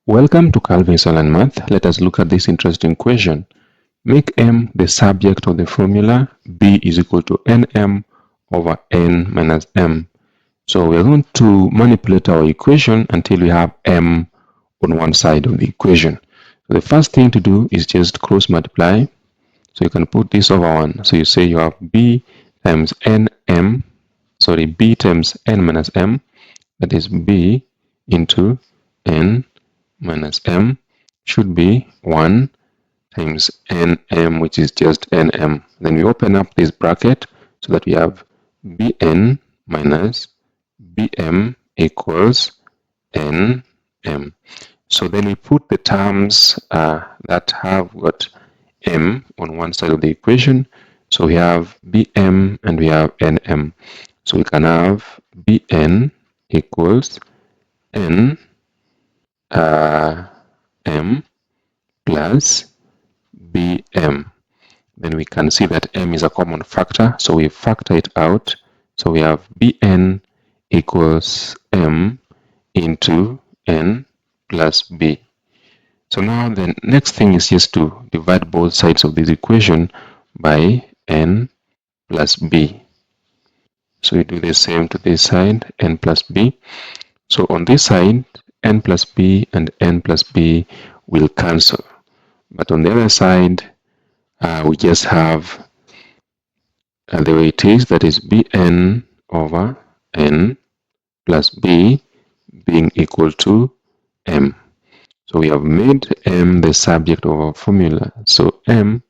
Welcome to Calvince Online Math. Let us look at this interesting equation. Make m the subject of the formula b is equal to nm over n minus m. So we are going to manipulate our equation until we have m on one side of the equation. So the first thing to do is just cross multiply. So you can put this over 1. So you say you have b times b times n minus m, that is b into n minus m, should be 1 times nm, which is just nm. Then we open up this bracket so that we have bn minus bm equals nm. So then we put the terms that have got m on one side of the equation. So we have bm and we have nm. So we can have bn equals n m plus bm. Then we can see that m is a common factor, so we factor it out. So we have bn equals m into n plus b. So now the next thing is just to divide both sides of this equation by n plus b. So we do the same to this side, n plus b. So on this side, n plus b and n plus b will cancel. But on the other side, we just have the way it is, that is bn over n plus b being equal to m. So we have made m the subject of our formula. So m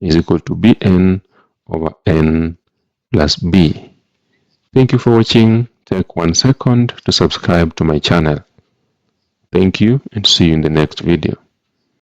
is equal to bn over n plus b. Thank you for watching. Take 1 second to subscribe to my channel. Thank you and see you in the next video.